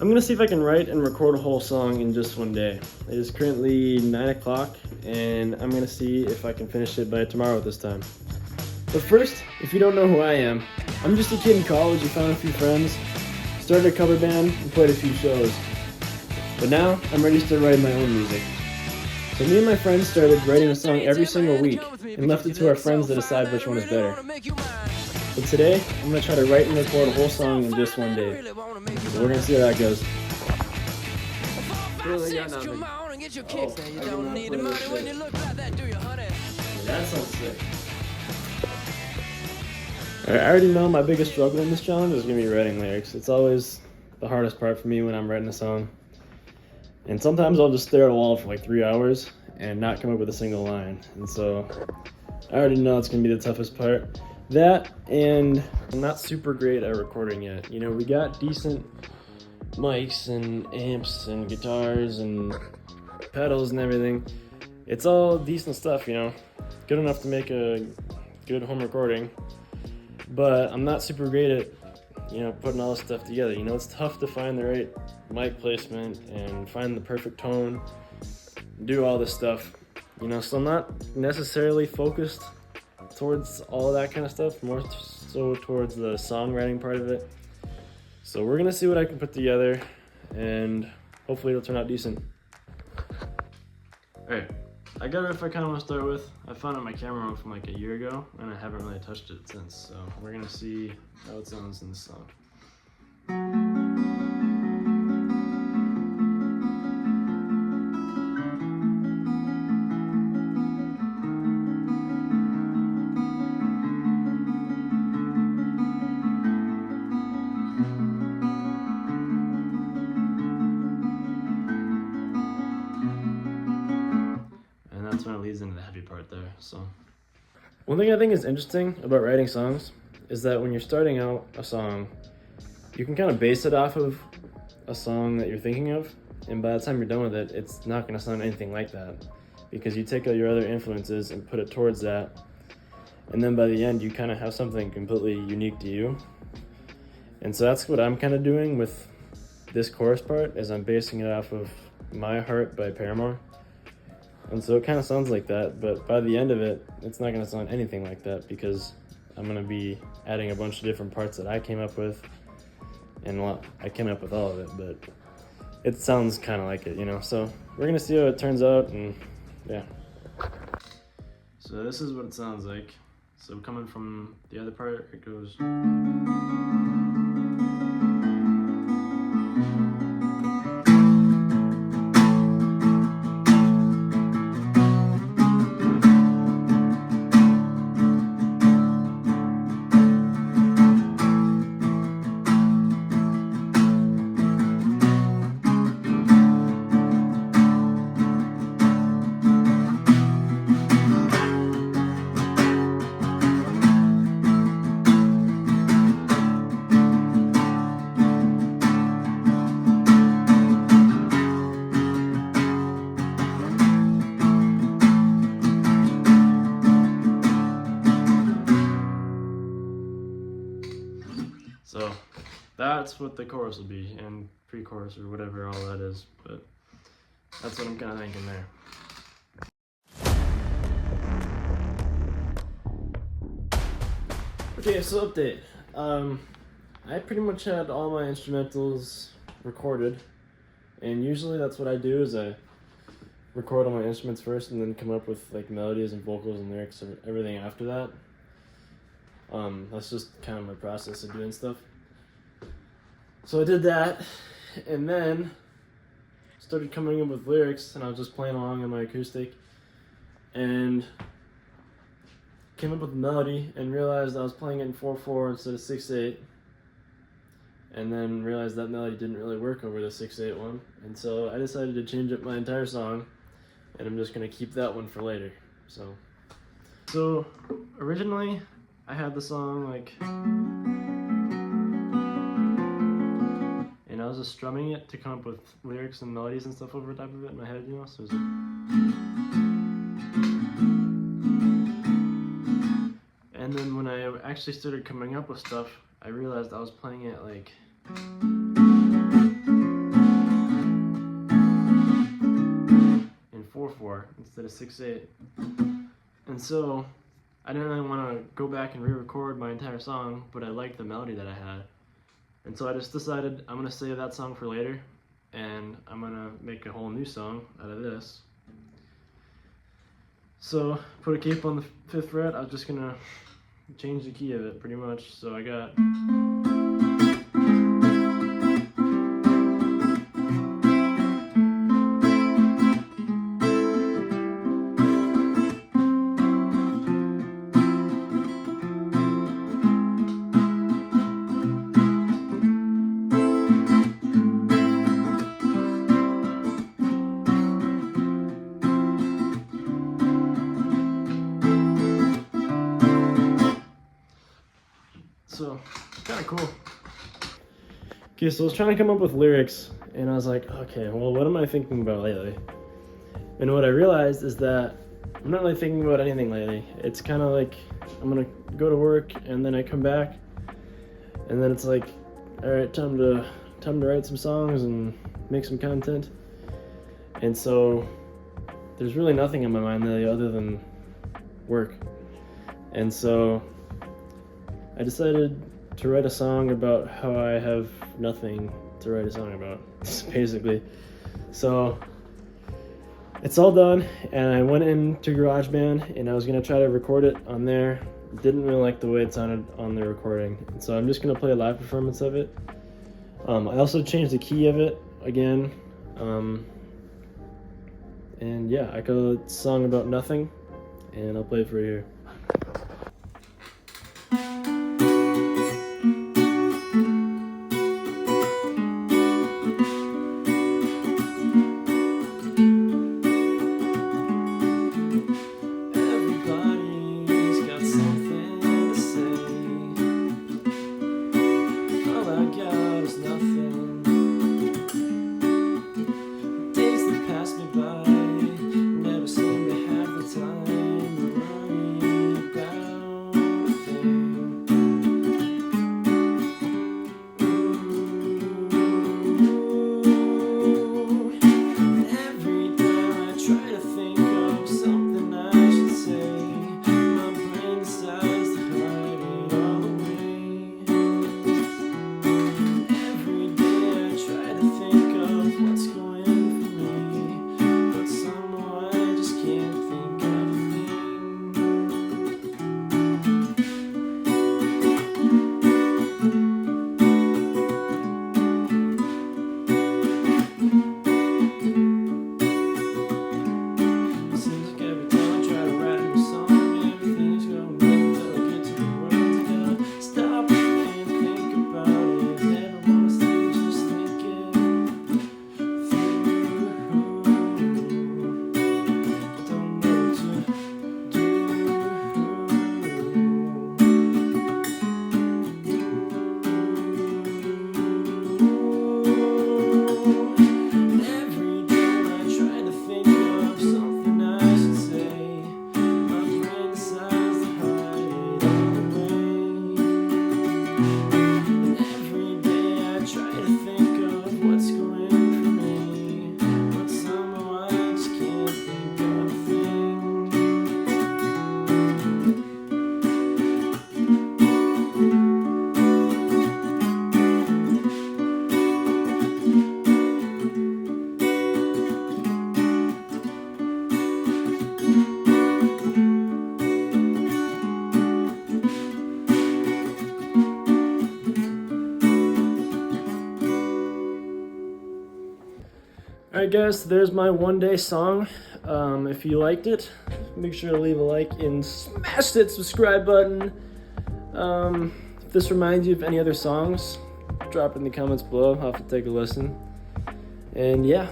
I'm gonna see if I can write and record a whole song in just one day. It is currently 9 o'clock and I'm gonna see if I can finish it by tomorrow at this time. But first, if you don't know who I am, I'm just a kid in college who found a few friends, started a cover band, and played a few shows. But now, I'm ready to start writing my own music. So me and my friends started writing a song every single week and left it to our friends to decide which one is better. But today, I'm going to try to write and record a whole song in just one day. So we're going to see how that goes. Really got nothing. That sounds sick. Alright, I already know my biggest struggle in this challenge is going to be writing lyrics. It's always the hardest part for me when I'm writing a song. And sometimes I'll just stare at a wall for like 3 hours and not come up with a single line. And so I already know it's going to be the toughest part. That, and I'm not super great at recording yet. You know, we got decent mics and amps and guitars and pedals and everything. It's all decent stuff, you know. Good enough to make a good home recording. But I'm not super great at, you know, putting all this stuff together. You know, it's tough to find the right mic placement and find the perfect tone, do all this stuff, you know, so I'm not necessarily focused towards all of that kind of stuff, more so towards the songwriting part of it. So we're gonna see what I can put together and hopefully it'll turn out decent. Alright, I got a riff I kind of want to start with. I found it on my camera roll from like a year ago and I haven't really touched it since, so we're gonna see how it sounds in this song. That's when it leads into the heavy part there. So one thing I think is interesting about writing songs is that when you're starting out a song, you can kind of base it off of a song that you're thinking of, and by the time you're done with it, it's not going to sound anything like that because you take all your other influences and put it towards that, and then by the end you kind of have something completely unique to you. And so that's what I'm kind of doing with this chorus part, is I'm basing it off of My Heart by Paramore. And so it kind of sounds like that, but by the end of it, it's not going to sound anything like that because I'm going to be adding a bunch of different parts that I came up with. And well, I came up with all of it, but it sounds kind of like it, you know? So we're going to see how it turns out, and yeah. So this is what it sounds like. So coming from the other part, it goes... So that's what the chorus will be, and pre-chorus or whatever all that is, but that's what I'm kind of thinking there. Okay, so update. I pretty much had all my instrumentals recorded, and usually that's what I do, is I record all my instruments first and then come up with like melodies and vocals and lyrics and everything after that. That's just kind of my process of doing stuff. So I did that, and then started coming up with lyrics, and I was just playing along on my acoustic, and came up with a melody, and realized I was playing it in 4/4 instead of 6/8, and then realized that melody didn't really work over the 6/8 one, and so I decided to change up my entire song, and I'm just going to keep that one for later. So originally I had the song like, and I was just strumming it to come up with lyrics and melodies and stuff over top of it in my head, you know, so it was like, and then when I actually started coming up with stuff, I realized I was playing it like instead of 6/8. And so I didn't really want to go back and re-record my entire song, but I liked the melody that I had. And so I just decided I'm going to save that song for later, and I'm going to make a whole new song out of this. So put a cape on the 5th fret. I'm just going to change the key of it pretty much. So I got... So, kind of cool. Okay, so I was trying to come up with lyrics, and I was like, okay, well, what am I thinking about lately? And what I realized is that I'm not really thinking about anything lately. It's kind of like I'm gonna go to work, and then I come back, and then it's like, all right, time to write some songs and make some content. And so there's really nothing in my mind lately other than work. And so I decided to write a song about how I have nothing to write a song about, basically. So it's all done, and I went into GarageBand, and I was gonna try to record it on there. Didn't really like the way it sounded on the recording, and so I'm just gonna play a live performance of it. I also changed the key of it again, and yeah, I call it Song About Nothing, and I'll play it for you here. Alright guys, there's my one-day song. If you liked it, make sure to leave a like and smash that subscribe button. If this reminds you of any other songs, drop it in the comments below. I'll have to take a listen. And yeah.